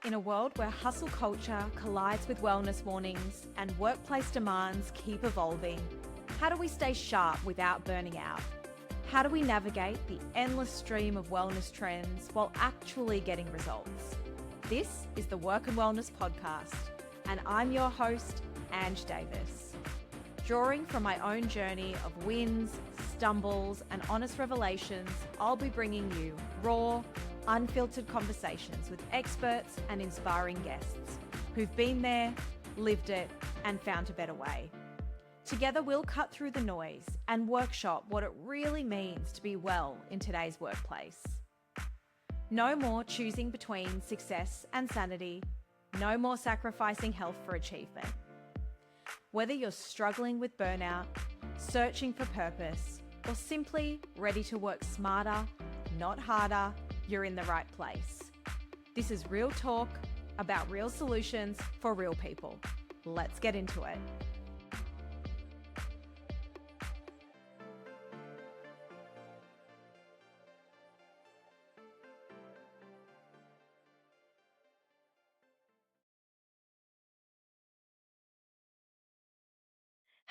In a world where hustle culture collides with wellness warnings and workplace demands keep evolving, how do we stay sharp without burning out? How do we navigate the endless stream of wellness trends while actually getting results? This is the Work and Wellness Podcast, and I'm your host, Ange Davis. Drawing from my own journey of wins, stumbles, and honest revelations, I'll be bringing you raw, unfiltered conversations with experts and inspiring guests who've been there, lived it, and found a better way. Together, we'll cut through the noise and workshop what it really means to be well in today's workplace. No more choosing between success and sanity. No more sacrificing health for achievement. Whether you're struggling with burnout, searching for purpose, or simply ready to work smarter, not harder, you're in the right place. This is real talk about real solutions for real people. Let's get into it.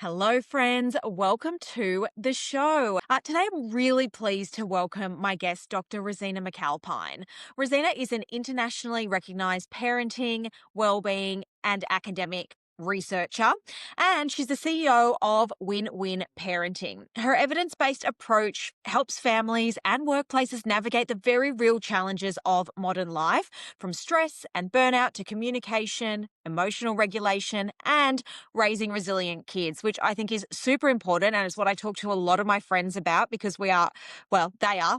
Hello, friends. Welcome to the show. Today, I'm really pleased to welcome my guest, Dr. Rosina McAlpine. Rosina is an internationally recognized parenting, wellbeing, and academic researcher, and she's the CEO of Win-Win Parenting. Her evidence-based approach helps families and workplaces navigate the very real challenges of modern life, from stress and burnout to communication, emotional regulation, and raising resilient kids, which I think is super important. And it's what I talk to a lot of my friends about because they are,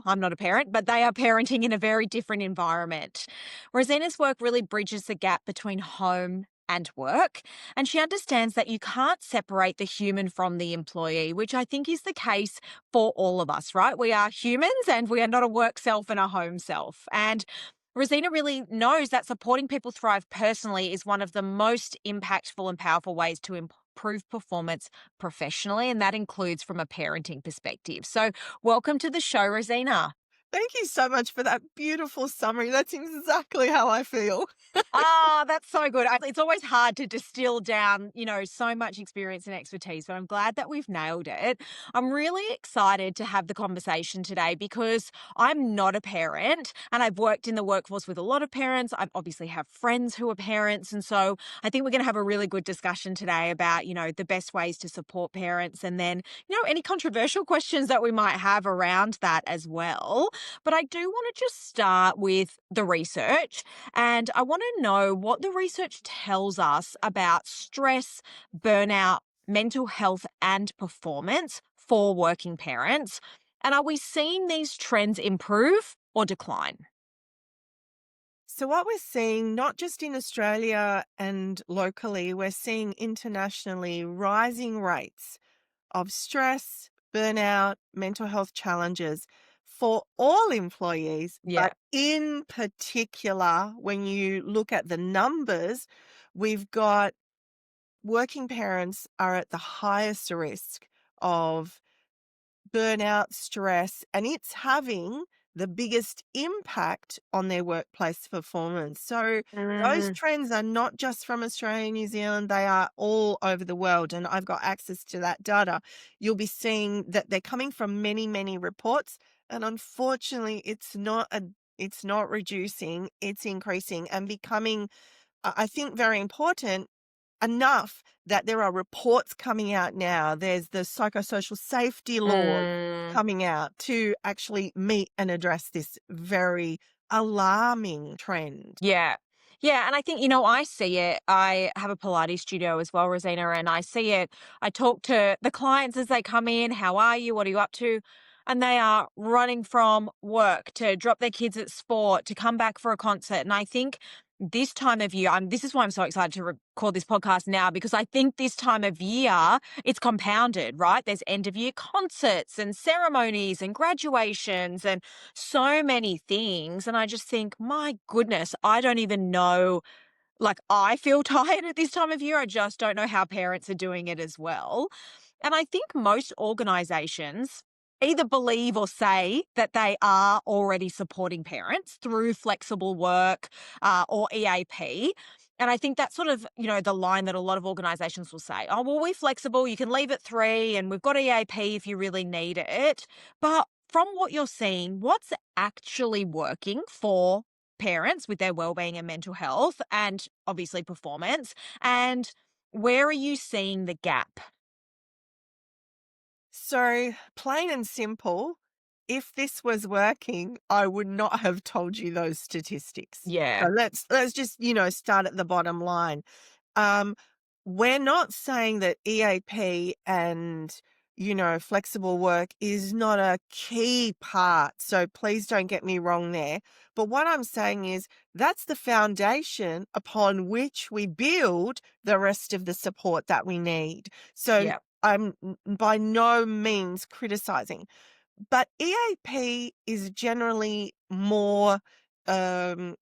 I'm not a parent, but they are parenting in a very different environment. Rosina's work really bridges the gap between home and work. And she understands that you can't separate the human from the employee, which I think is the case for all of us, right? We are humans and we are not a work self and a home self. And Rosina really knows that supporting people thrive personally is one of the most impactful and powerful ways to improve performance professionally, and that includes from a parenting perspective. So welcome to the show, Rosina. Thank you so much for that beautiful summary. That's exactly how I feel. That's so good. It's always hard to distill down, so much experience and expertise, but I'm glad that we've nailed it. I'm really excited to have the conversation today because I'm not a parent and I've worked in the workforce with a lot of parents. I obviously have friends who are parents. And so I think we're going to have a really good discussion today about, the best ways to support parents and then, any controversial questions that we might have around that as well. But I do want to just start with the research, and I want to know what the research tells us about stress, burnout, mental health, and performance for working parents. And are we seeing these trends improve or decline? So, what we're seeing, not just in Australia and locally, we're seeing internationally rising rates of stress, burnout, mental health challenges for all employees. Yeah. But in particular, when you look at the numbers, we've got working parents are at the highest risk of burnout, stress, and it's having the biggest impact on their workplace performance. So those trends are not just from Australia and New Zealand, they are all over the world. And I've got access to that data. You'll be seeing that they're coming from many, many reports. And unfortunately, it's not reducing, it's increasing and becoming, I think, very important enough that there are reports coming out now. There's the psychosocial safety laws coming out to actually meet and address this very alarming trend. Yeah. Yeah. And I think, I see it. I have a Pilates studio as well, Rosina, and I see it. I talk to the clients as they come in. How are you? What are you up to? And they are running from work to drop their kids at sport, to come back for a concert. And I think this time of year, this is why I'm so excited to record this podcast now, because I think this time of year, it's compounded, right? There's end of year concerts and ceremonies and graduations and so many things. And I just think, my goodness, I don't even know. I feel tired at this time of year. I just don't know how parents are doing it as well. And I think most organizations either believe or say that they are already supporting parents through flexible work or EAP. And I think that's sort of, the line that a lot of organizations will say, oh, well, we're flexible. You can leave at 3 and we've got EAP if you really need it. But from what you're seeing, what's actually working for parents with their well-being and mental health and obviously performance? And where are you seeing the gap? So, plain and simple, if this was working, I would not have told you those statistics. So Yeah. let's just, start at the bottom line. Um, we're not saying that EAP and, flexible work is not a key part. So please don't get me wrong there. But what I'm saying is that's the foundation upon which we build the rest of the support that we need. So Yeah. I'm by no means criticizing, but EAP is generally more um,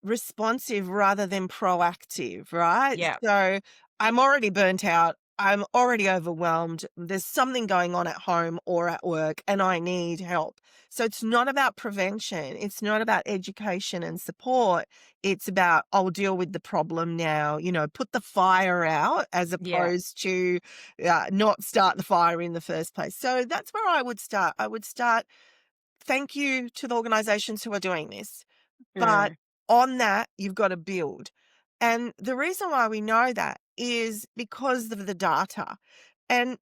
responsive rather than proactive, right? Yeah. So I'm already burnt out. I'm already overwhelmed. There's something going on at home or at work, and I need help. So it's not about prevention. It's not about education and support. It's about, I'll deal with the problem now, put the fire out as Yeah. opposed to not start the fire in the first place. So that's where I would start. I would start, thank you to the organizations who are doing this. But Mm. on that, you've got to build. And the reason why we know that is because of the data. And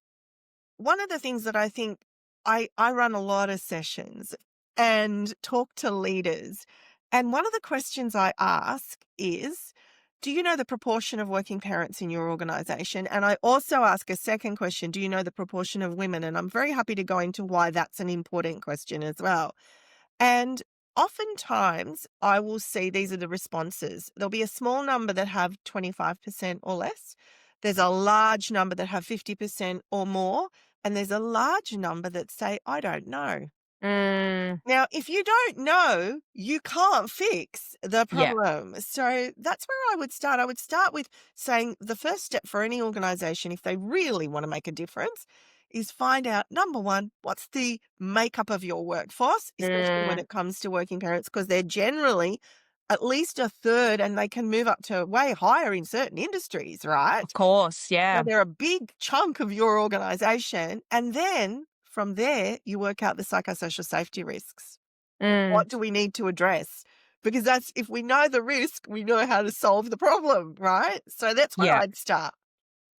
one of the things that I think I run a lot of sessions and talk to leaders. And one of the questions I ask is, do you know the proportion of working parents in your organization? And I also ask a second question, do you know the proportion of women? And I'm very happy to go into why that's an important question as well. And oftentimes, I will see these are the responses. There'll be a small number that have 25% or less. There's a large number that have 50% or more. And there's a large number that say, I don't know. Mm. Now, if you don't know, you can't fix the Yeah. problem. So that's where I would start. I would start with saying the first step for any organization, if they really want to make a difference, is find out number one, what's the makeup of your workforce, especially when Mm. it comes to working parents, because they're generally at least a third and they can move up to way higher in certain industries, Of right? course. So Yeah. they're a big chunk of your organization. And then from there, you work out the psychosocial safety risks. Mm. What do we need to address? Because that's, if we know the risk, we know how to solve the problem, right? So that's where Yeah. I'd start.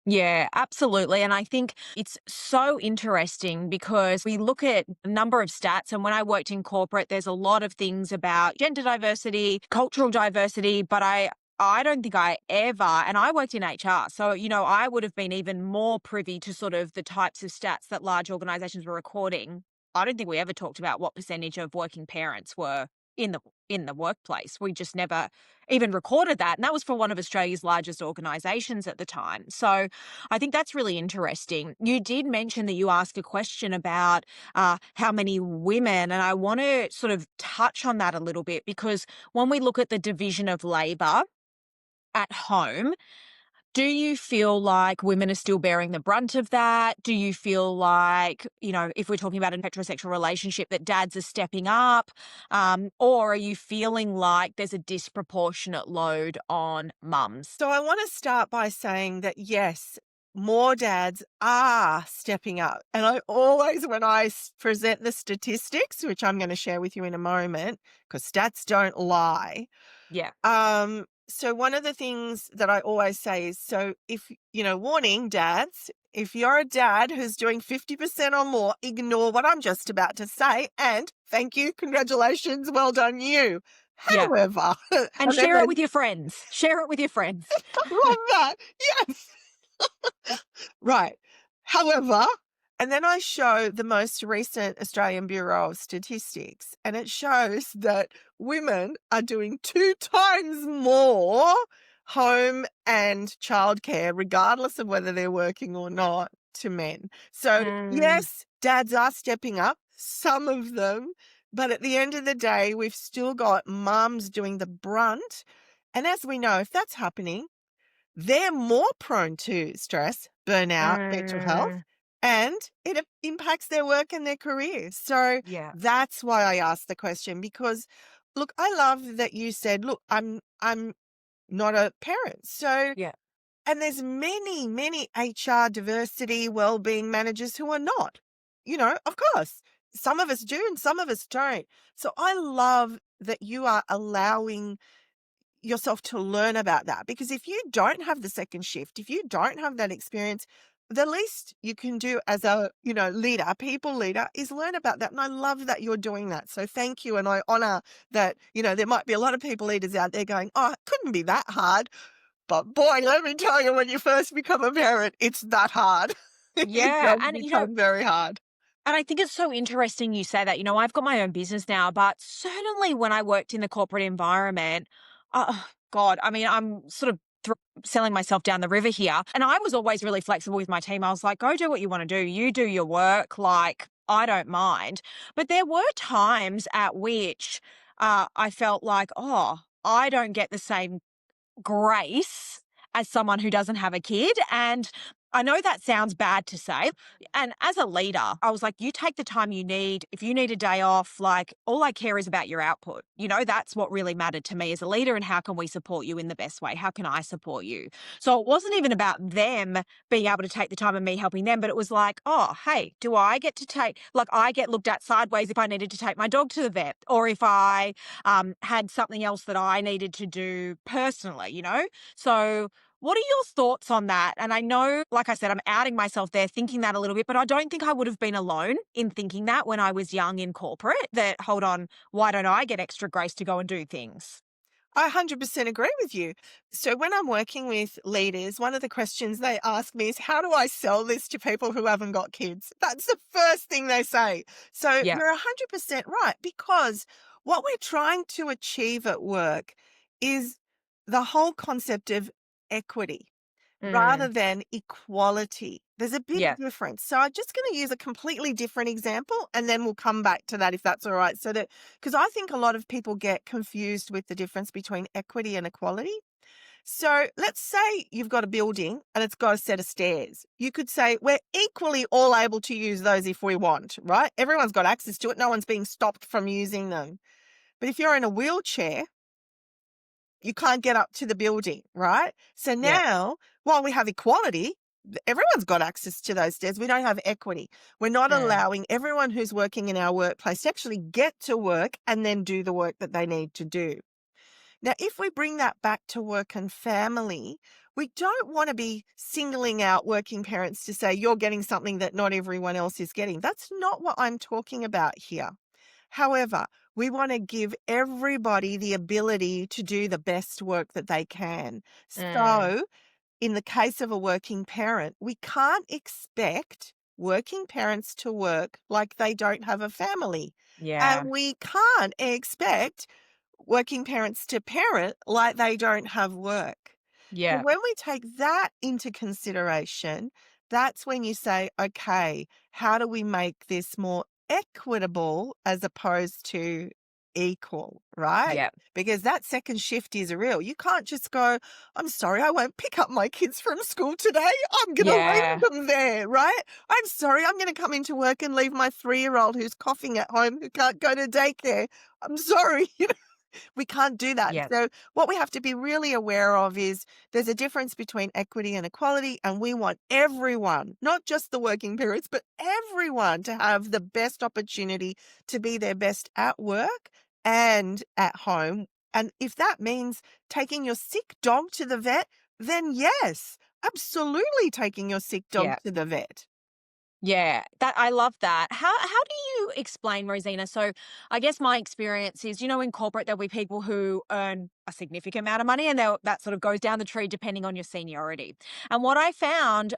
Yeah, absolutely. And I think it's so interesting because we look at a number of stats. And when I worked in corporate, there's a lot of things about gender diversity, cultural diversity, but I don't think I ever, and I worked in HR. So, I would have been even more privy to sort of the types of stats that large organizations were recording. I don't think we ever talked about what percentage of working parents were in the in the workplace. We just never even recorded that. And that was for one of Australia's largest organizations at the time. So I think that's really interesting. You did mention that you asked a question about how many women, and I want to sort of touch on that a little bit because when we look at the division of labor at home, do you feel like women are still bearing the brunt of that? Do you feel like, if we're talking about a heterosexual relationship, that dads are stepping up? Or are you feeling like there's a disproportionate load on mums? So I want to start by saying that yes, more dads are stepping up. And I always, when I present the statistics, which I'm going to share with you in a moment, because stats don't lie. Yeah. So one of the things that I always say is, so if, warning dads, if you're a dad who's doing 50% or more, ignore what I'm just about to say and thank you, congratulations, well done you. Yeah. However, And and then share it there's with your friends. Share it with your friends. love that. Yes. Right. However, and then I show the most recent Australian Bureau of Statistics, and it shows that women are doing 2 times more home and childcare, regardless of whether they're working or not, to men. So, Mm. yes, dads are stepping up, some of them, but at the end of the day, we've still got mums doing the brunt. And as we know, if that's happening, they're more prone to stress, burnout, mental health, Mm. and it impacts their work and their careers. So Yeah. that's why I asked the question because look, I love that you said, look, I'm not a parent. So Yeah. and there's many, many HR diversity well-being managers who are not. Of course, some of us do and some of us don't. So I love that you are allowing yourself to learn about that because if you don't have the second shift, if you don't have that experience, the least you can do as a, leader, a people leader is learn about that. And I love that you're doing that. So thank you. And I honor that, there might be a lot of people leaders out there going, oh, it couldn't be that hard. But boy, let me tell you, when you first become a parent, it's that hard. It Yeah. does And, become very hard. and I think it's so interesting you say that. I've got my own business now, but certainly when I worked in the corporate environment, God, I mean, I'm sort of selling myself down the river here. And I was always really flexible with my team. I was like, go do what you want to do. You do your work. Like, I don't mind. But there were times at which I felt like, oh, I don't get the same grace as someone who doesn't have a kid. And I know that sounds bad to say. And as a leader, I was like, you take the time you need. If you need a day off, like all I care is about your output. That's what really mattered to me as a leader. And how can we support you in the best way? How can I support you? So it wasn't even about them being able to take the time and me helping them, but it was like, oh, hey, do I get to I get looked at sideways if I needed to take my dog to the vet or if I had something else that I needed to do personally. So, what are your thoughts on that? And I know, like I said, I'm outing myself there thinking that a little bit, but I don't think I would have been alone in thinking that when I was young in corporate that, hold on, why don't I get extra grace to go and do things? I 100% agree with you. So when I'm working with leaders, one of the questions they ask me is, how do I sell this to people who haven't got kids? That's the first thing they say. So Yeah. you're 100% right, because what we're trying to achieve at work is the whole concept of equity rather Mm, than equality. There's a big yeah. difference. So I'm just going to use a completely different example and then we'll come back to that if that's all right. So that, because I think a lot of people get confused with the difference between equity and equality. So let's say you've got a building and it's got a set of stairs. You could say we're equally all able to use those if we want, right? Everyone's got access to it. No one's being stopped from using them. But if you're in a wheelchair, you can't get up to the building, right? So Yeah. now, while we have equality, everyone's got access to those stairs. We don't have equity. We're not Mm, allowing everyone who's working in our workplace to actually get to work and then do the work that they need to do. Now, if we bring that back to work and family, we don't want to be singling out working parents to say you're getting something that not everyone else is getting. That's not what I'm talking about here. However, we want to give everybody the ability to do the best work that they can. mm, So, in the case of a working parent, we can't expect working parents to work like they don't have a family. And yeah. we can't expect working parents to parent like they don't have work. So Yeah. when we take that into consideration, that's when you say, okay, how do we make this more equitable as opposed to equal, right? Yeah. Because that second shift is real. You can't just go, I'm sorry, I won't pick up my kids from school today. I'm going to leave Yeah. them there, right? I'm sorry, I'm going to come into work and leave my 3-year-old who's coughing at home who can't go to daycare. I'm sorry. We can't do that. Yeah. So what we have to be really aware of is there's a difference between equity and equality, and we want everyone, not just the working parents, but everyone to have the best opportunity to be their best at work and at home. And if that means taking your sick dog to the vet, then yes, absolutely taking your sick dog Yeah. to the vet. Yeah, that I love that. How do you explain, Rosina? So I guess my experience is, in corporate there'll be people who earn a significant amount of money and that sort of goes down the tree depending on your seniority. And what I found,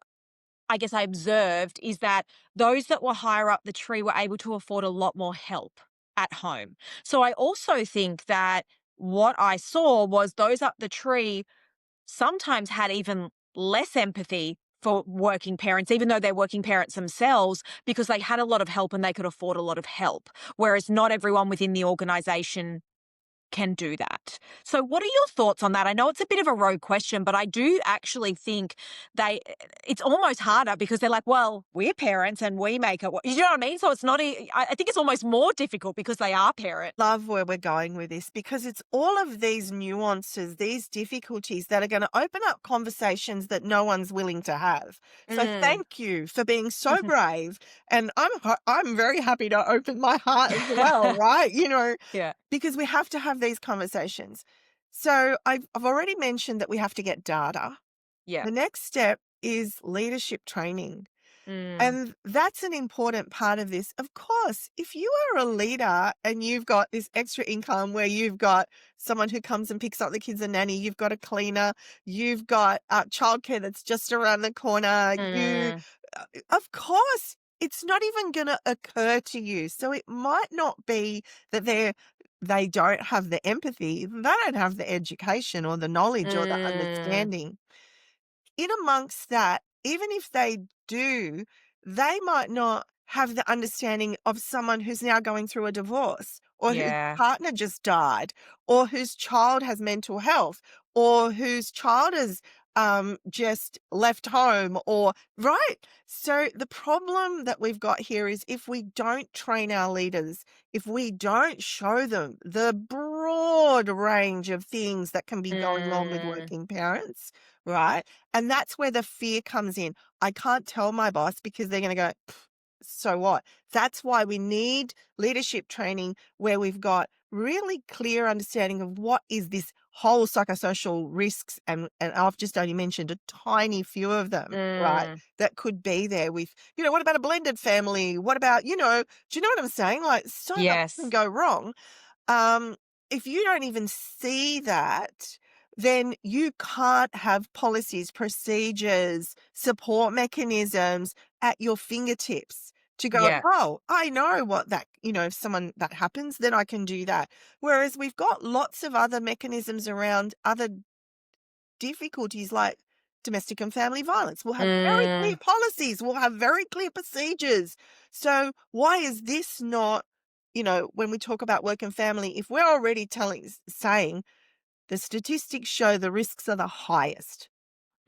I guess I observed, is that those that were higher up the tree were able to afford a lot more help at home. So I also think that what I saw was those up the tree sometimes had even less empathy for working parents, even though they're working parents themselves, because they had a lot of help and they could afford a lot of help. Whereas not everyone within the organization can do that. So, what are your thoughts on that? I know it's a bit of a rogue question, but I do actually think it's almost harder because they're like, well, we're parents and we make it. You know what I mean? So, it's not, I think it's almost more difficult because they are parents. Love where we're going with this because it's all of these nuances, these difficulties that are going to open up conversations that no one's willing to have. So Mm. thank you for being so brave, and I'm very happy to open my heart as well, right? Yeah. Because we have to have these conversations. So I've already mentioned that we have to get data. Yeah. The next step is leadership training. Mm. And that's an important part of this. Of course, if you are a leader and you've got this extra income where you've got someone who comes and picks up the kids, a nanny, you've got a cleaner, you've got childcare that's just around the corner, Mm. of course, it's not even going to occur to you. So it might not be that they don't have the empathy, they don't have the education or the knowledge or the Mm. understanding in amongst that, even if they do, they might not have the understanding of someone who's now going through a divorce or whose Yeah. partner just died or whose child has mental health or whose child is just left home or right. So the problem that we've got here is if we don't train our leaders, if we don't show them the broad range of things that can be going on with Mm. working parents, right? And that's where the fear comes in. I can't tell my boss because they're going to go, "Pff, so what?" That's why we need leadership training where we've got really clear understanding of what is this whole psychosocial risks. And I've just only mentioned a tiny few of them, right? Mm. That could be there with, what about a blended family? What about, do you know what I'm saying? Like so much can Yes. go wrong. Um, if you don't even see that, then you can't have policies, procedures, support mechanisms at your fingertips to go, Yeah. oh, I know what that, if someone that happens, then I can do that. Whereas we've got lots of other mechanisms around other difficulties like domestic and family violence. We'll have very clear Mm. policies, we'll have very clear procedures. So why is this not, when we talk about work and family, if we're already saying the statistics show the risks are the highest,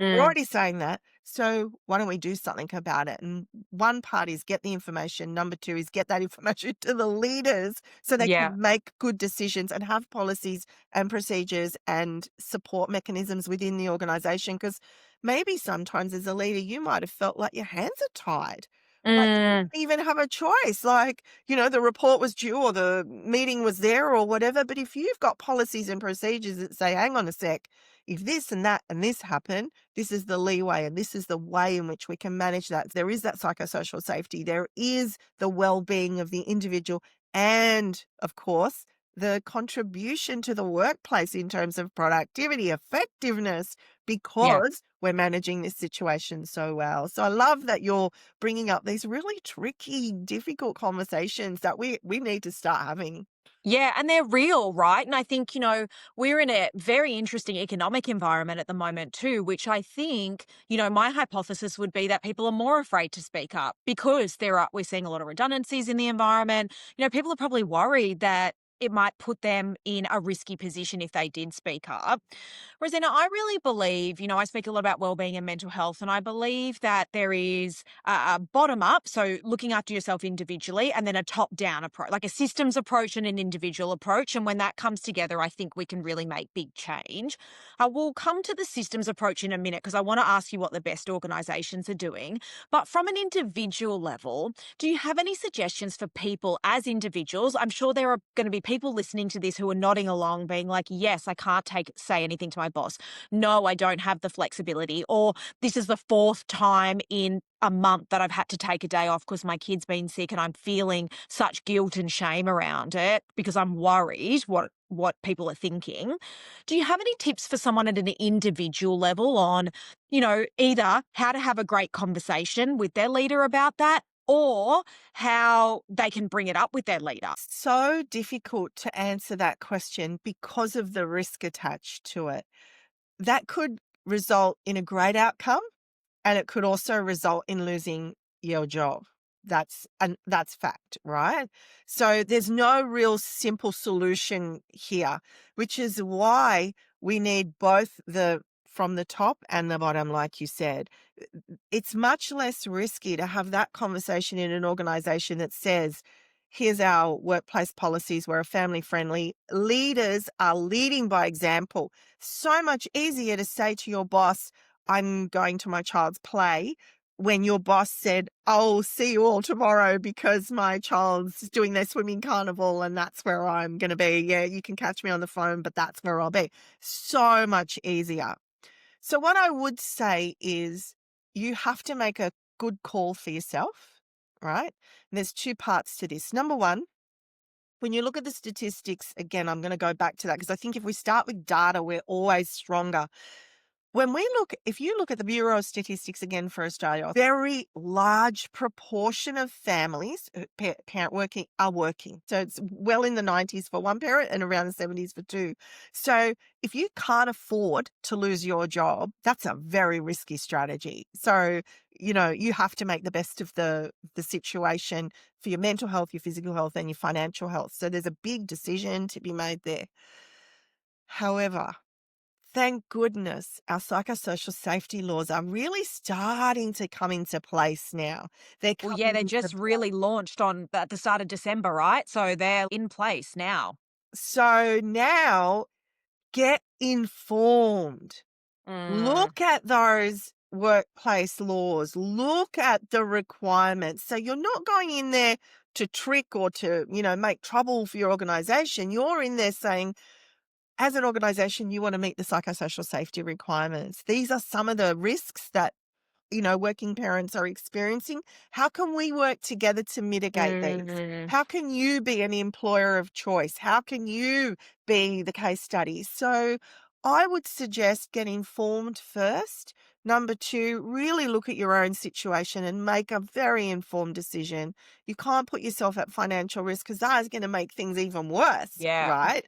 we're Mm. already saying that. So why don't we do something about it? And one part is get the information. Number two is get that information to the leaders so they Yeah. can make good decisions and have policies and procedures and support mechanisms within the organization. Because maybe sometimes as a leader, you might have felt like your hands are tied. Like you Mm. didn't even have a choice. Like, the report was due or the meeting was there or whatever. But if you've got policies and procedures that say, hang on a sec, if this and that and this happen, this is the leeway and this is the way in which we can manage that. There is that psychosocial safety. There is the well-being of the individual and, of course, the contribution to the workplace in terms of productivity, effectiveness, Yeah. because we're managing this situation so well. So I love that you're bringing up these really tricky, difficult conversations that we need to start having. Yeah, and they're real, right? And I think, we're in a very interesting economic environment at the moment too, which I think, my hypothesis would be that people are more afraid to speak up because we're seeing a lot of redundancies in the environment. People are probably worried that it might put them in a risky position if they did speak up. Rosina, I really believe, I speak a lot about wellbeing and mental health, and I believe that there is a bottom up, so looking after yourself individually, and then a top down approach, like a systems approach and an individual approach. And when that comes together, I think we can really make big change. We'll come to the systems approach in a minute because I want to ask you what the best organizations are doing. But from an individual level, do you have any suggestions for people as individuals? I'm sure there are going to be people listening to this who are nodding along, being like, yes, I can't say anything to my boss. No, I don't have the flexibility. Or this is the fourth time in a month that I've had to take a day off because my kid's been sick and I'm feeling such guilt and shame around it because I'm worried what people are thinking. Do you have any tips for someone at an individual level on, either how to have a great conversation with their leader about that or how they can bring it up with their leader? So difficult to answer that question because of the risk attached to it. That could result in a great outcome and it could also result in losing your job. that's fact, right? So there's no real simple solution here, which is why we need both the from the top and the bottom, like you said. It's much less risky to have that conversation in an organization that says, here's our workplace policies. We're a family friendly. Leaders are leading by example. So much easier to say to your boss, I'm going to my child's play, when your boss said, I'll see you all tomorrow because my child's doing their swimming carnival and that's where I'm going to be. Yeah, you can catch me on the phone, but that's where I'll be. So much easier. So what I would say is you have to make a good call for yourself, right? And there's two parts to this. Number one, when you look at the statistics, again, I'm going to go back to that because I think if we start with data, we're always stronger. If you look at the Bureau of Statistics again for Australia, a very large proportion of families, parent working, are working. So it's well in the 90s for one parent and around the 70s for two. So if you can't afford to lose your job, that's a very risky strategy. So, you have to make the best of the situation for your mental health, your physical health, and your financial health. So there's a big decision to be made there. However, thank goodness our psychosocial safety laws are really starting to come into place now. They're Well, yeah, coming they into just really launched at the start of December, right? So they're in place now. So now get informed. Mm, Look at those workplace laws. Look at the requirements. So you're not going in there to trick or to, make trouble for your organization. You're in there saying, as an organization, you want to meet the psychosocial safety requirements. These are some of the risks that working parents are experiencing. How can we work together to mitigate these? mm, How can you be an employer of choice? How can you be the case study? So I would suggest get informed first. Number two, really look at your own situation and make a very informed decision. You can't put yourself at financial risk because that is going to make things even worse, yeah, right?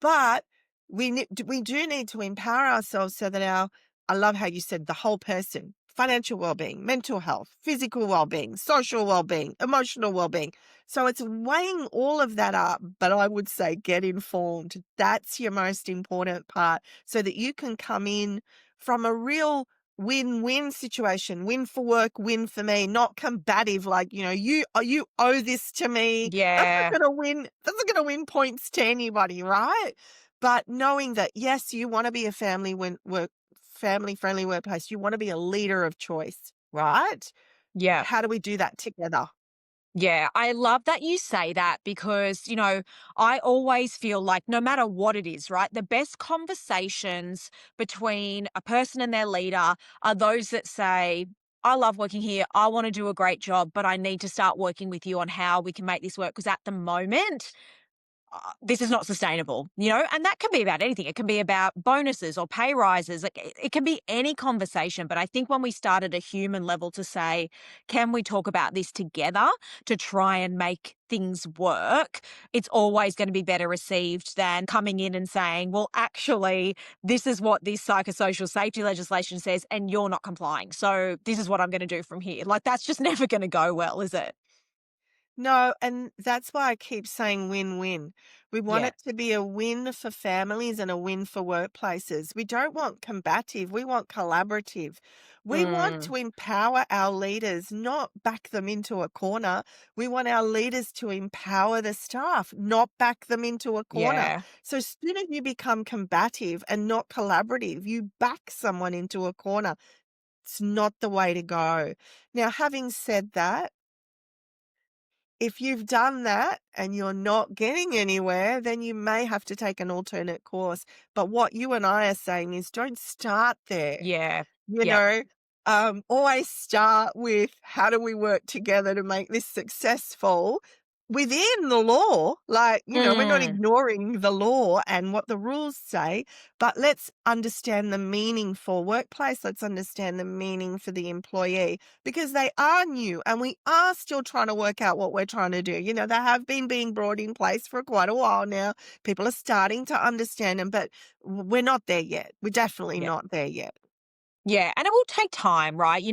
But we do need to empower ourselves so that I love how you said the whole person, financial well-being, mental health, physical well-being, social well-being, emotional well-being. So it's weighing all of that up, but I would say get informed. That's your most important part so that you can come in from a real win-win situation, win for work, win for me, not combative like, you owe this to me. yeah, That's not going to win points to anybody, right? But knowing that, yes, you want to be a family-friendly workplace. You want to be a leader of choice, right? yeah. How do we do that together? Yeah, I love that you say that because, I always feel like no matter what it is, right, the best conversations between a person and their leader are those that say, I love working here. I want to do a great job, but I need to start working with you on how we can make this work. Because at the moment, this is not sustainable, and that can be about anything. It can be about bonuses or pay rises. Like it can be any conversation. But I think when we start at a human level to say, can we talk about this together to try and make things work? It's always going to be better received than coming in and saying, well, actually, this is what this psychosocial safety legislation says, and you're not complying. So this is what I'm going to do from here. Like that's just never going to go well, is it? No, and that's why I keep saying win-win. We want Yeah. it to be a win for families and a win for workplaces. We don't want combative, we want collaborative. We want Mm, to empower our leaders, not back them into a corner. We want our leaders to empower the staff, not back them into a corner. yeah. So as soon as you become combative and not collaborative, you back someone into a corner. It's not the way to go. Now, having said that, if you've done that and you're not getting anywhere, then you may have to take an alternate course. But what you and I are saying is don't start there. Yeah. You Yep. know, always start with how do we work together to make this successful within the law. Like, we're not Mm. ignoring the law and what the rules say, but let's understand the meaning for workplace. Let's understand the meaning for the employee because they are new and we are still trying to work out what we're trying to do. They have been being brought in place for quite a while now. People are starting to understand them, but we're not there yet. We're definitely Yeah. not there yet. Yeah, and it will take time, right?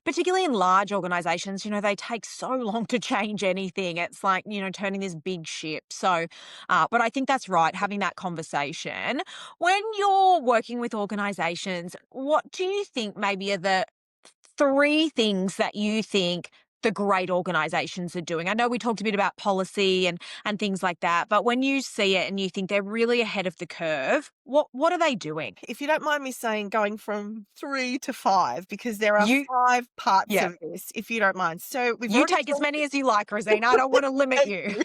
Particularly in large organizations, they take so long to change anything. It's like, turning this big ship. So, but I think that's right, having that conversation. When you're working with organizations, what do you think maybe are the three things that you think the great organizations are doing? I know we talked a bit about policy and things like that, but when you see it and you think they're really ahead of the curve, what are they doing? If you don't mind me saying, going from 3 to 5, because there are You 5 parts yeah. of this, if you don't mind. So we've You already take as talked. many as you like, Rosina. I don't want to limit Thank you. you.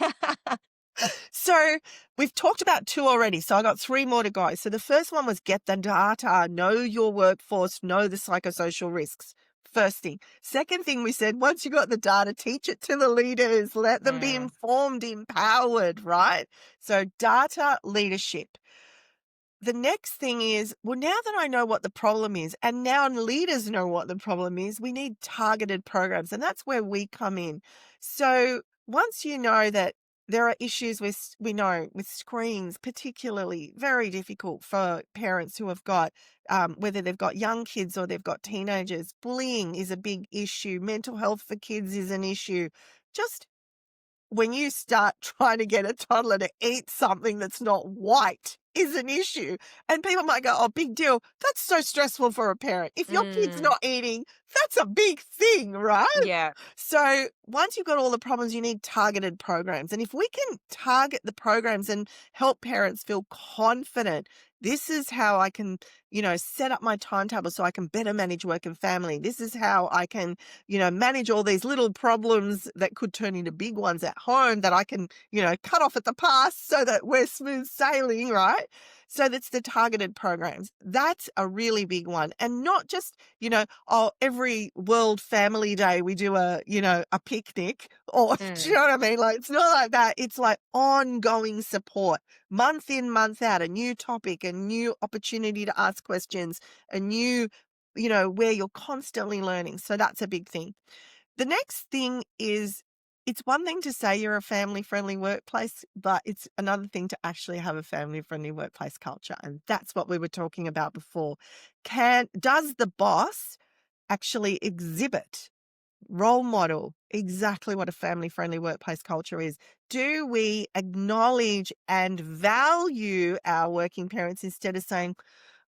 So we've talked about 2 already, so I got 3 more to go. So the first one was get the data, know your workforce, know the psychosocial risks. First thing. Second thing we said, once you got the data, teach it to the leaders, let them be Mm, informed, empowered, right? So data leadership. The next thing is, well, now that I know what the problem is, and now leaders know what the problem is, we need targeted programs. And that's where we come in. So once you know that there are issues with, we know with screens, particularly very difficult for parents who have got, whether they've got young kids or they've got teenagers, bullying is a big issue. Mental health for kids is an issue. Just when you start trying to get a toddler to eat something that's not white is an issue. And people might go, oh, big deal. That's so stressful for a parent. If your kid's mm, not eating, that's a big thing, right? yeah. So once you've got all the problems, you need targeted programs. And if we can target the programs and help parents feel confident, this is how I can, set up my timetable so I can better manage work and family. This is how I can, manage all these little problems that could turn into big ones at home that I can, cut off at the pass so that we're smooth sailing, right? So that's the targeted programs. That's a really big one. And not just, oh, every World Family Day we do a picnic or, do you Mm, know what I mean? Like, it's not like that. It's like ongoing support, month in, month out, a new topic, a new opportunity to ask questions, a new, where you're constantly learning. So that's a big thing. The next thing is, it's one thing to say you're a family-friendly workplace, but it's another thing to actually have a family-friendly workplace culture, and that's what we were talking about before. Does the boss actually exhibit, role model exactly what a family-friendly workplace culture is? Do we acknowledge and value our working parents instead of saying,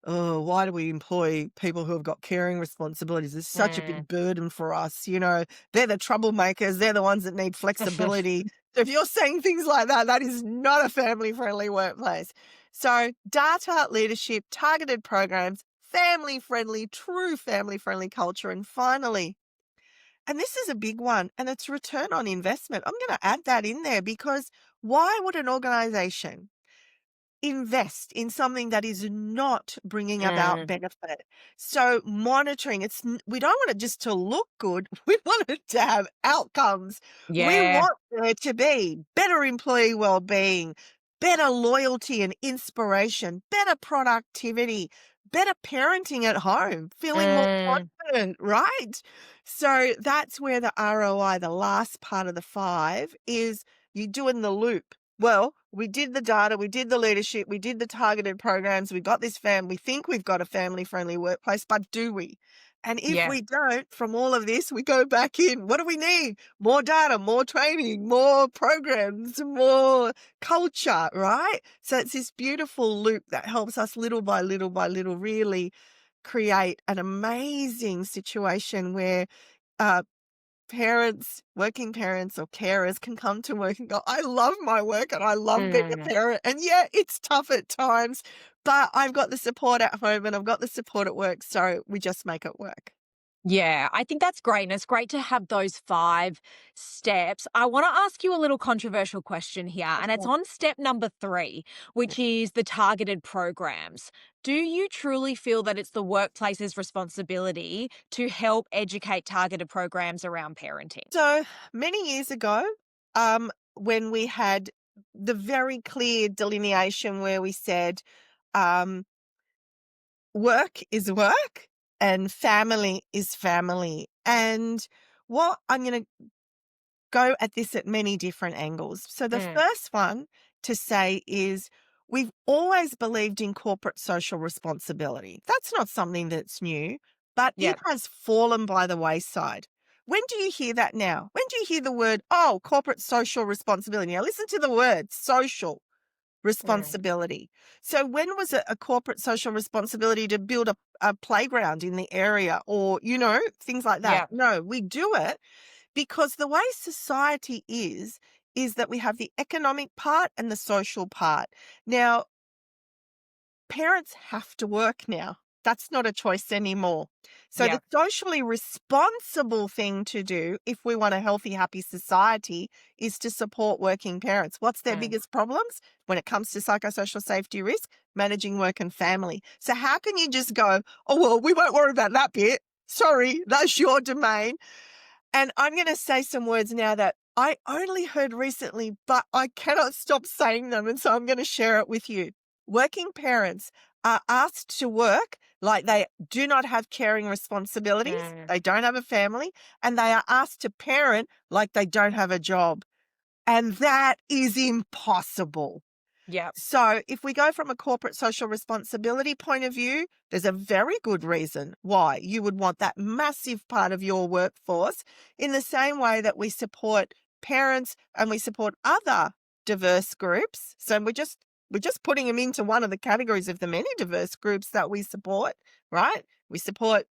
oh, why do we employ people who have got caring responsibilities? It's such a mm. big burden for us. They're the troublemakers. They're the ones that need flexibility. So if you're saying things like that, that is not a family friendly workplace. So data, leadership, targeted programs, family friendly, true family friendly culture. And finally, and this is a big one, and it's return on investment. I'm going to add that in there because why would an organization invest in something that is not bringing about Mm, benefit? So monitoring, we don't want it just to look good. We want it to have outcomes. We yeah. want there to be better employee well-being, better loyalty and inspiration, better productivity, better parenting at home, feeling more Mm, confident, right? So that's where the ROI, the last part of the 5, is you do in the loop. Well, we did the data, we did the leadership, we did the targeted programs, we got this we think we've got a family-friendly workplace, but do we? And if yeah. we don't, from all of this, we go back in. What do we need? More data, more training, more programs, more culture, right? So it's this beautiful loop that helps us little by little by little really create an amazing situation where uh, working parents or carers can come to work and go, I love my work and I love being a Mm. parent. And yeah, it's tough at times, but I've got the support at home and I've got the support at work. So we just make it work. Yeah, I think that's great. And it's great to have those 5 steps. I want to ask you a little controversial question here, and it's Okay. on step number 3, which is the targeted programs. Do you truly feel that it's the workplace's responsibility to help educate targeted programs around parenting? So many years ago, when we had the very clear delineation where we said, um, work is work and family is family. And what I'm going to go at this at many different angles. So the Mm, first one to say is we've always believed in corporate social responsibility. That's not something that's new. but it Yep. has fallen by the wayside. When do you hear that now? When do you hear the word, oh, corporate social responsibility? Now, listen to the word social Mm. responsibility. So, when was it a corporate social responsibility to build a playground in the area or, things like that? Yep. No, we do it because the way society is that we have the economic part and the social part. Now, parents have to work now. That's not a choice anymore. So, the Yep. socially responsible thing to do if we want a healthy, happy society is to support working parents. What's their Mm. biggest problems when it comes to psychosocial safety risk? Managing work and family. So, how can you just go, oh, well, we won't worry about that bit? Sorry, that's your domain. And I'm going to say some words now that I only heard recently, but I cannot stop saying them. And so I'm going to share it with you. Working parents are asked to work like they do not have caring responsibilities, Mm. they don't have a family, and they are asked to parent like they don't have a job. And that is impossible. Yep. So, if we go from a corporate social responsibility point of view, there's a very good reason why you would want that massive part of your workforce in the same way that we support parents and we support other diverse groups. So we're just putting them into one of the categories of the many diverse groups that we support, right? We support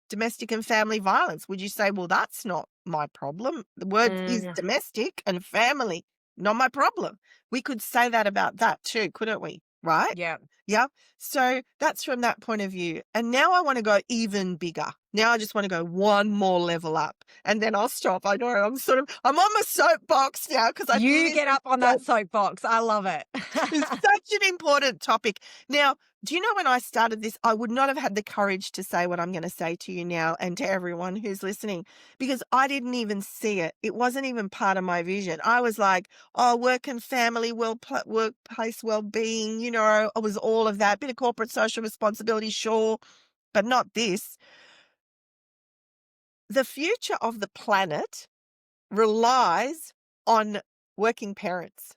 domestic and family violence. Would you say, well, that's not my problem? The word is Mm. domestic and family, not my problem. We could say that about that too, couldn't we? Right? Yep. Yeah. So that's from that point of view. And now I want to go even bigger. Now I just want to go one more level up and then I'll stop. I know I'm on my soapbox now because I think You this get is up on so that soapbox. I love it. it's such an important topic. Now, do you know when I started this, I would not have had the courage to say what I'm going to say to you now and to everyone who's listening because I didn't even see it. It wasn't even part of my vision. I was like, oh, work and family, workplace well-being, I was all of that. Bit of corporate social responsibility, sure, but not this. The future of the planet relies on working parents.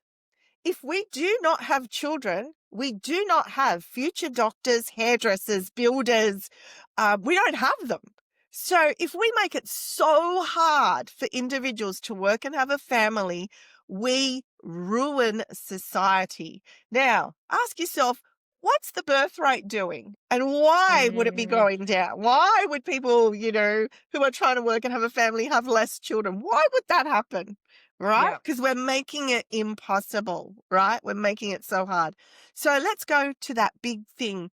If we do not have children, we do not have future doctors, hairdressers, builders. We don't have them. So if we make it so hard for individuals to work and have a family, we ruin society. Now, ask yourself, what's the birth rate doing? And why would it be Mm. going down? Why would people, who are trying to work and have a family have less children? Why would that happen? Right? Yep. Because we're making it impossible, right? We're making it so hard. So let's go to that big thing.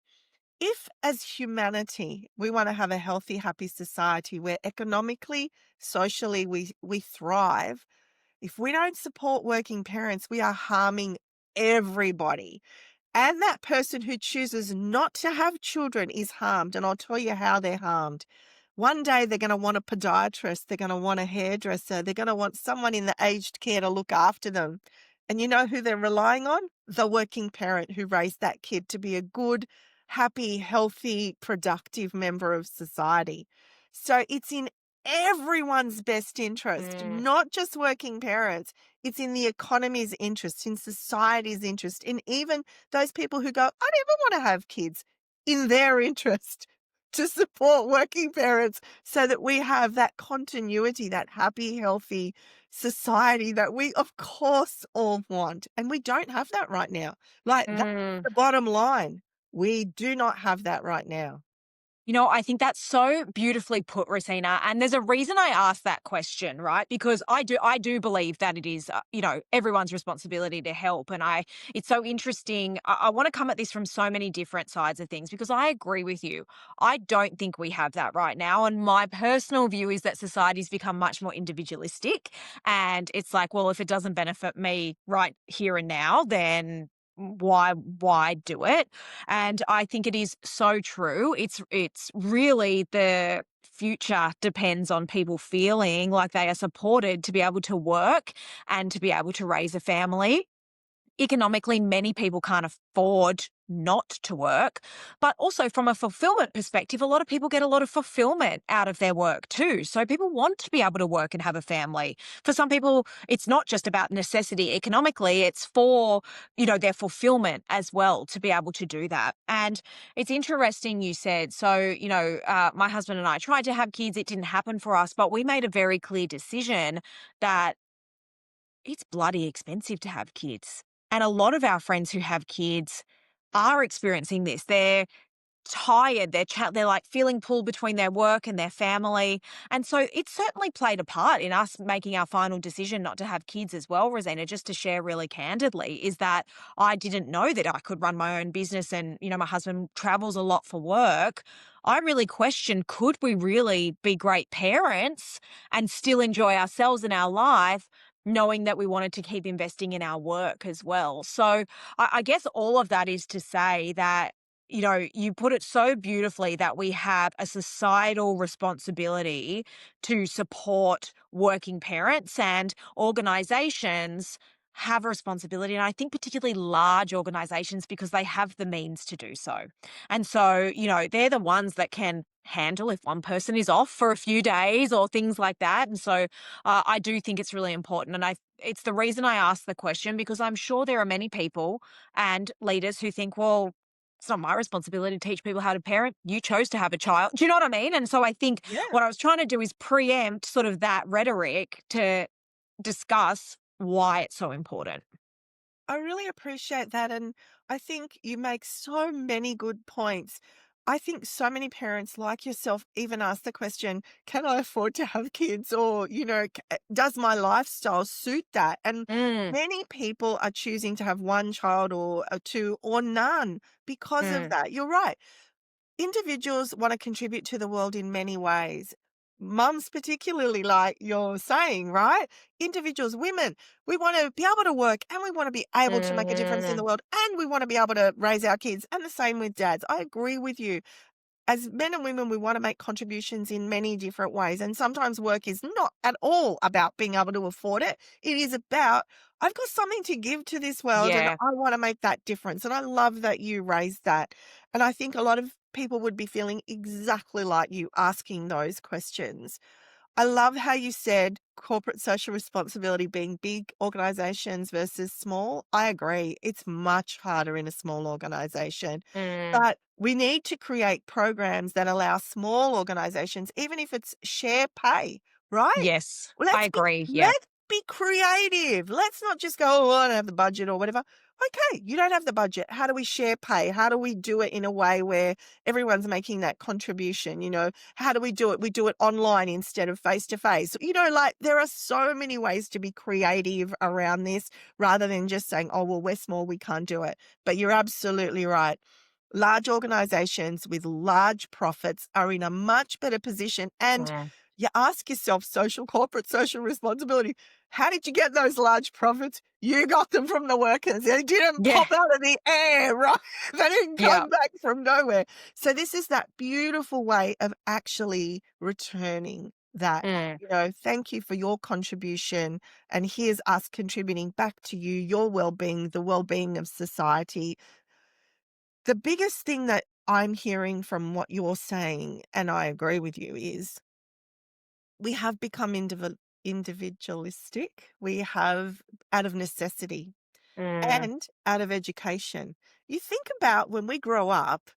If, as humanity, we want to have a healthy, happy society where economically, socially, we thrive, if we don't support working parents, we are harming everybody. And that person who chooses not to have children is harmed. And I'll tell you how they're harmed. One day they're going to want a podiatrist, they're going to want a hairdresser, they're going to want someone in the aged care to look after them. And you know who they're relying on? The working parent who raised that kid to be a good, happy, healthy, productive member of society. So it's in everyone's best interest, Mm. not just working parents. It's in the economy's interest, in society's interest, in even those people who go, I never want to have kids, in their interest to support working parents so that we have that continuity, that happy, healthy society that we, of course, all want. And we don't have that right now. Like, that's Mm. the bottom line. We do not have that right now. I think that's so beautifully put, Rosina. And there's a reason I asked that question, right? Because I do believe that it is, everyone's responsibility to help. And it's so interesting. I want to come at this from so many different sides of things because I agree with you. I don't think we have that right now. And my personal view is that society's become much more individualistic. And it's like, well, if it doesn't benefit me right here and now, then why do it? And I think it is so true. It's really the future depends on people feeling like they are supported to be able to work and to be able to raise a family. Economically, many people can't afford not to work. But also from a fulfillment perspective, a lot of people get a lot of fulfillment out of their work too. So people want to be able to work and have a family. For some people, it's not just about necessity economically, it's for, their fulfillment as well to be able to do that. And it's interesting you said, so, my husband and I tried to have kids. It didn't happen for us, but we made a very clear decision that it's bloody expensive to have kids. And a lot of our friends who have kids are experiencing this. They're tired, they're like feeling pulled between their work and their family. And so it certainly played a part in us making our final decision not to have kids as well, Rosina, just to share really candidly, is that I didn't know that I could run my own business and, my husband travels a lot for work. I really questioned, could we really be great parents and still enjoy ourselves and our life, knowing that we wanted to keep investing in our work as well. So I guess all of that is to say that, you put it so beautifully that we have a societal responsibility to support working parents, and organizations have a responsibility. And I think particularly large organizations, because they have the means to do so. And so, they're the ones that can handle if one person is off for a few days or things like that. And so I do think it's really important. And it's the reason I asked the question, because I'm sure there are many people and leaders who think, well, it's not my responsibility to teach people how to parent. You chose to have a child. Do you know what I mean? And so I think Yeah. what I was trying to do is preempt sort of that rhetoric to discuss why it's so important. I really appreciate that. And I think you make so many good points. I think so many parents like yourself even ask the question, can I afford to have kids? Or, does my lifestyle suit that? And Mm, many people are choosing to have one child or two or none because of mm, that. You're right. Individuals want to contribute to the world in many ways. Mums, particularly, like you're saying, right? Individuals, women, we want to be able to work and we want to be able to make a difference in the mm, world and we want to be able to raise our kids. And the same with dads. I agree with you. As men and women, we want to make contributions in many different ways. And sometimes work is not at all about being able to afford it. It is about, I've got something to give to this world and yeah. I want to make that difference. And I love that you raised that. And I think a lot of people would be feeling exactly like you asking those questions. I love how you said corporate social responsibility being big organizations versus small. I agree. It's much harder in a small organization. Mm, But we need to create programs that allow small organizations, even if it's share pay, right? yes, Well, I let's be agree. Yeah. let's be creative. Let's not just go, oh, I don't have the budget or whatever. Okay, you don't have the budget. How do we share pay? How do we do it in a way where everyone's making that contribution? How do we do it? We do it online instead of face to face. Like there are so many ways to be creative around this rather than just saying, oh, well, we're small, we can't do it. But you're absolutely right. Large organizations with large profits are in a much better position. And Mm, you ask yourself, corporate social responsibility, how did you get those large profits? You got them from the workers. They didn't yeah. pop out of the air, right? They didn't Yeah. come back from nowhere. So this is that beautiful way of actually returning that. Mm, Thank you for your contribution. And here's us contributing back to you, your well-being, the well-being of society. The biggest thing that I'm hearing from what you're saying, and I agree with you, is we have become individualistic. We have out of necessity mm, and out of education. You think about when we grow up,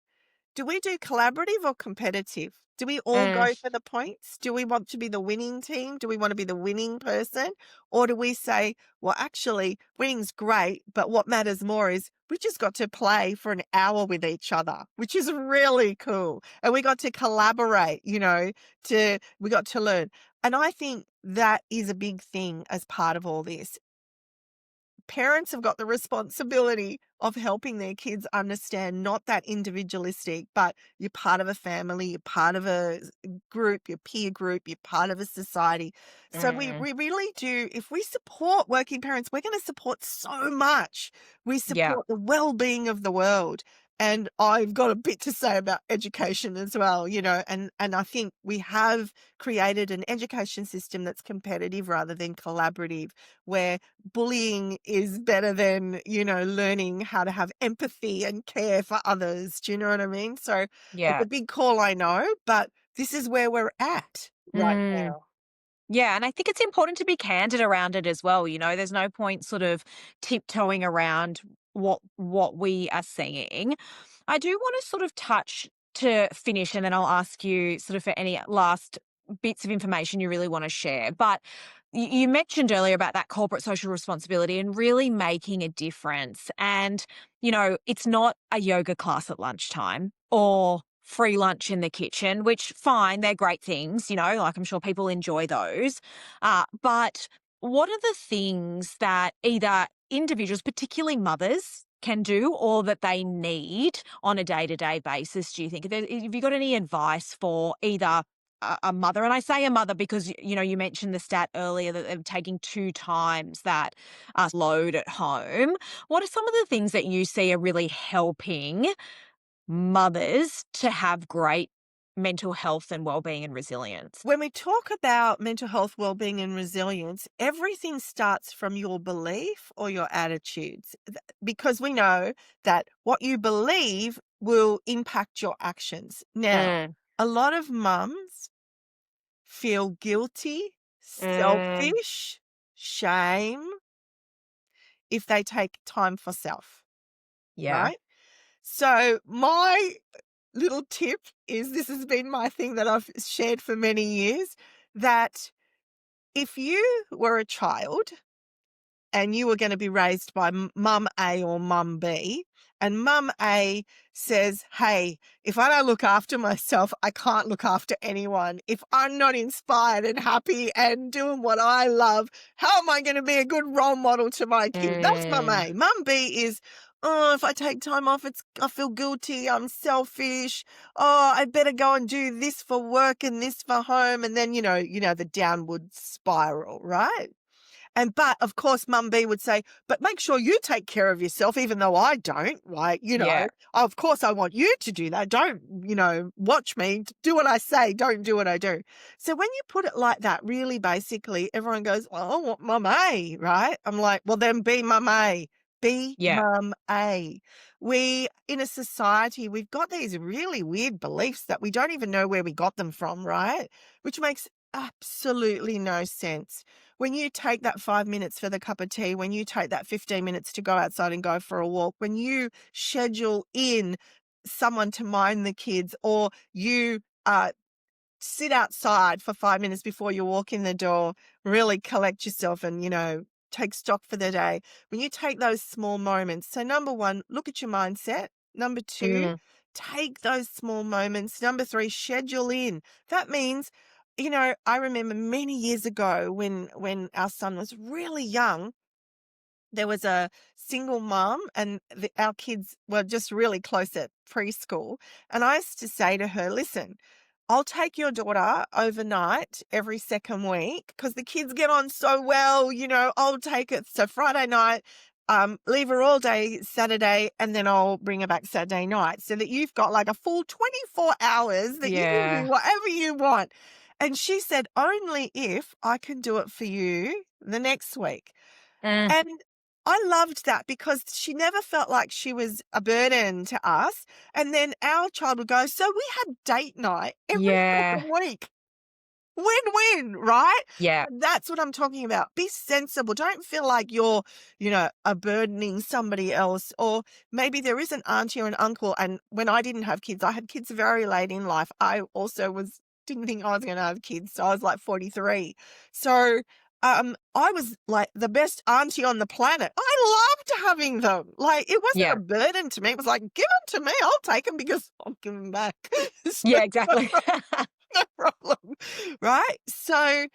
do we do collaborative or competitive? Do we all mm, go for the points? Do we want to be the winning team? Do we want to be the winning person? Or do we say, well, actually, winning's great, but what matters more is we just got to play for an hour with each other, which is really cool. And we got to collaborate, we got to learn. And I think that is a big thing as part of all this. Parents have got the responsibility of helping their kids understand not that individualistic, but you're part of a family, you're part of a group, your peer group, you're part of a society. So we, mm, we really do, if we support working parents, we're going to support so much. We yeah. support the well being of the world. And I've got a bit to say about education as well, and I think we have created an education system that's competitive rather than collaborative, where bullying is better than, learning how to have empathy and care for others. Do you know what I mean? So it's Yeah. a big call, I know, but this is where we're at right Mm. now. Yeah, and I think it's important to be candid around it as well. There's no point sort of tiptoeing around what we are seeing. I do want to sort of touch to finish, and then I'll ask you sort of for any last bits of information you really want to share. But you mentioned earlier about that corporate social responsibility and really making a difference. And, it's not a yoga class at lunchtime or free lunch in the kitchen, which fine, they're great things, like I'm sure people enjoy those. But what are the things that either individuals, particularly mothers, can do or that they need on a day-to-day basis, do you think? Have you got any advice for either a mother, and I say a mother because, you mentioned the stat earlier that they're taking 2 times that load at home. What are some of the things that you see are really helping mothers to have great mental health and well-being and resilience? When we talk about mental health, well-being, and resilience, everything starts from your belief or your attitudes. Because we know that what you believe will impact your actions. Now, Mm, a lot of mums feel guilty, mm, selfish, shame if they take time for self, yeah. right? So, my little tip is, this has been my thing that I've shared for many years, that if you were a child and you were going to be raised by mum A or mum B, and mum A says, "Hey, if I don't look after myself, I can't look after anyone. If I'm not inspired and happy and doing what I love, how am I going to be a good role model to my kid?" That's mum Mm, A. Mum B is, "Oh, if I take time off, I feel guilty. I'm selfish. Oh, I better go and do this for work and this for home." And then, the downward spiral, right? But of course, mum B would say, "But make sure you take care of yourself, even though I don't." Like, yeah. of course I want you to do that. Don't, watch me. Do what I say. Don't do what I do. So when you put it like that, really basically everyone goes, "Well, I want mum A," right? I'm like, well, then be mum A. Be Yeah. mum A. We, in a society, we've got these really weird beliefs that we don't even know where we got them from, right? Which makes absolutely no sense. When you take that 5 minutes for the cup of tea, when you take that 15 minutes to go outside and go for a walk, when you schedule in someone to mind the kids, or you sit outside for 5 minutes before you walk in the door, really collect yourself and, take stock for the day. When you take those small moments, so number 1, look at your mindset. Number 2, Mm, take those small moments. Number 3, schedule in. That means, I remember many years ago when our son was really young, there was a single mom, and our kids were just really close at preschool. And I used to say to her, "Listen, I'll take your daughter overnight every second week because the kids get on so well. I'll take it. So Friday night, leave her all day Saturday, and then I'll bring her back Saturday night, so that you've got like a full 24 hours that you can do yeah. whatever you want." And she said, "Only if I can do it for you the next week." Mm, And I loved that because she never felt like she was a burden to us. And then our child would go, "So we had date night every yeah. second week." Win-win, right? Yeah. And that's what I'm talking about. Be sensible. Don't feel like you're, a burdening somebody else. Or maybe there is an auntie or an uncle. And when I didn't have kids, I had kids very late in life. I also didn't think I was going to have kids. So I was like 43. So I was like the best auntie on the planet. I loved having them. Like, it wasn't a Yeah. burden to me. It was like, give them to me. I'll take them because I'll give them back. So, Yeah, exactly. no problem. Right? So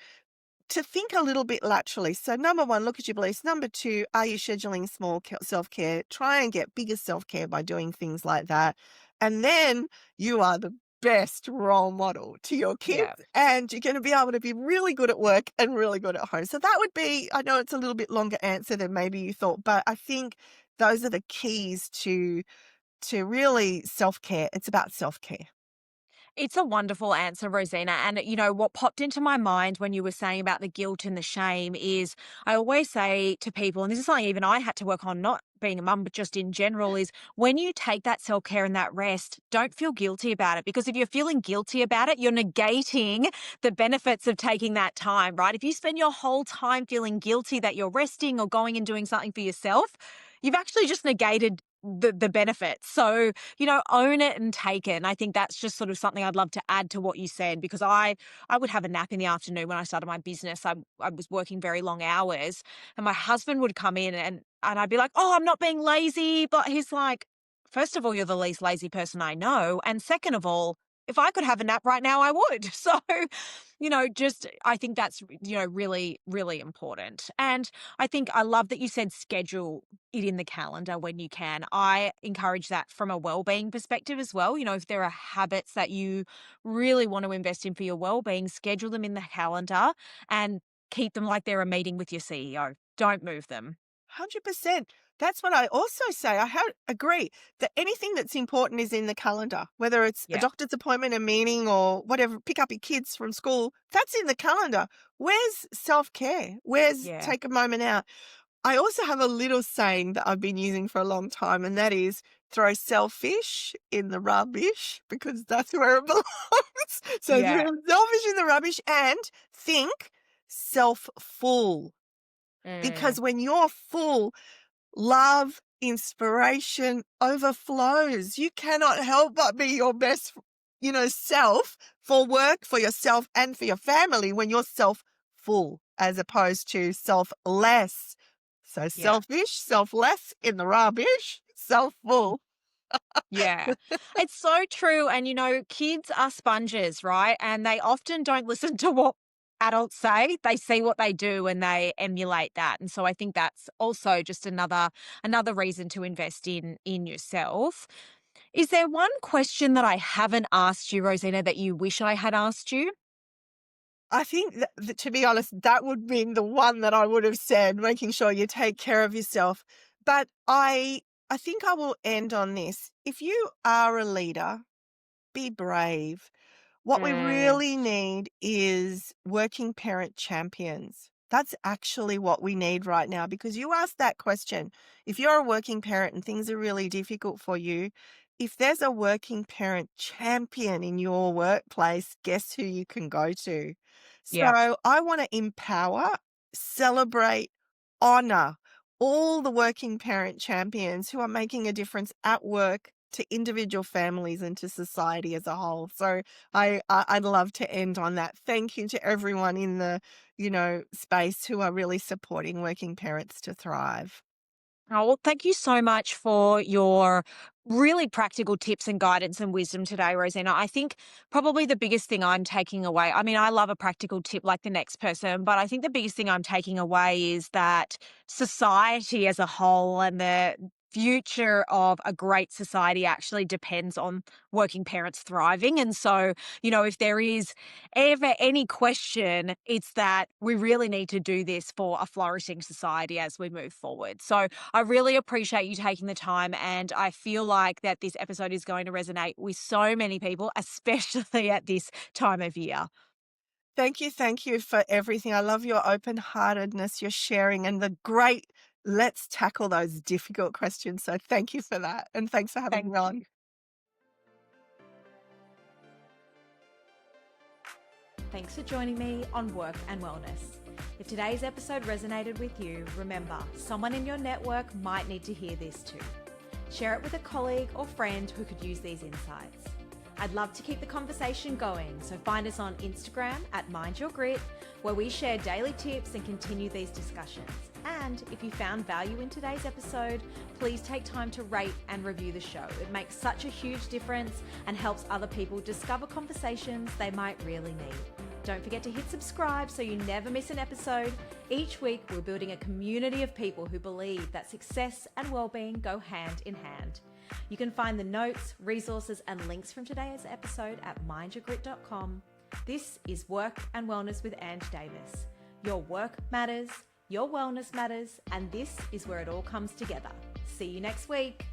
to think a little bit laterally. So number 1, look at your beliefs. Number 2, are you scheduling small self-care? Try and get bigger self-care by doing things like that. And then you are the best role model to your kids, Yeah. and you're going to be able to be really good at work and really good at home. So that would be, I know it's a little bit longer answer than maybe you thought, but I think those are the keys to to really self-care. It's about self-care. It's a wonderful answer, Rosina. And, what popped into my mind when you were saying about the guilt and the shame is I always say to people, and this is something even I had to work on, not being a mum, but just in general, is when you take that self care and that rest, don't feel guilty about it. Because if you're feeling guilty about it, you're negating the benefits of taking that time, right? If you spend your whole time feeling guilty that you're resting or going and doing something for yourself, you've actually just negated the benefits. So, own it and take it. And I think that's just sort of something I'd love to add to what you said, because I would have a nap in the afternoon when I started my business. I was working very long hours, and my husband would come in and I'd be like, "Oh, I'm not being lazy." But he's like, "First of all, you're the least lazy person I know. And second of all, if I could have a nap right now, I would." So, just I think that's, really, really important. And I think I love that you said schedule it in the calendar when you can. I encourage that from a well-being perspective as well. If there are habits that you really want to invest in for your well-being, schedule them in the calendar and keep them like they're a meeting with your CEO. Don't move them. 100%. That's what I also say. Agree that anything that's important is in the calendar, whether it's a Yeah. doctor's appointment, a meeting, or whatever, pick up your kids from school, that's in the calendar. Where's self-care? Where's Yeah. take a moment out? I also have a little saying that I've been using for a long time, and that is throw selfish in the rubbish because that's where it belongs. So throw Yeah. selfish in the rubbish and think self-full. Mm. Because when you're full, love, inspiration overflows. You cannot help but be your best, self for work, for yourself, and for your family when you're self full as opposed to selfless. So Yeah. selfish, selfless in the rubbish, self full. Yeah. It's so true. And, kids are sponges, right? And they often don't listen to what adults say. They see what they do and they emulate that. And so I think that's also just another reason to invest in yourself. Is there one question that I haven't asked you, Rosina, that you wish I had asked you? I think that, to be honest, that would be the one that I would have said, making sure you take care of yourself. But I think I will end on this. If you are a leader, be brave. What we Mm, really need is working parent champions. That's actually what we need right now, because you asked that question. If you're a working parent and things are really difficult for you, if there's a working parent champion in your workplace, guess who you can go to? yeah. So I want to empower, celebrate, honor all the working parent champions who are making a difference at work to individual families and to society as a whole. So I'd love to end on that. Thank you to everyone in the, space who are really supporting working parents to thrive. Oh, well, thank you so much for your really practical tips and guidance and wisdom today, Rosina. I think probably the biggest thing I'm taking away, I mean, I love a practical tip like the next person, but I think the biggest thing I'm taking away is that society as a whole and the future of a great society actually depends on working parents thriving. And so, if there is ever any question, it's that we really need to do this for a flourishing society as we move forward. So, I really appreciate you taking the time, and I feel like that this episode is going to resonate with so many people, especially at this time of year. Thank you for everything. I love your open-heartedness, your sharing, and the great let's tackle those difficult questions. So thank you for that. And thanks for having Thank me on. you. Thanks for joining me on Work and Wellness. If today's episode resonated with you, remember, someone in your network might need to hear this too. Share it with a colleague or friend who could use these insights. I'd love to keep the conversation going, so find us on Instagram at Mind Your Grit, where we share daily tips and continue these discussions. And if you found value in today's episode, please take time to rate and review the show. It makes such a huge difference and helps other people discover conversations they might really need. Don't forget to hit subscribe so you never miss an episode. Each week, we're building a community of people who believe that success and well-being go hand in hand. You can find the notes, resources, and links from today's episode at mindyourgrit.com. This is Work and Wellness with Ange Davis. Your work matters, your wellness matters, and this is where it all comes together. See you next week.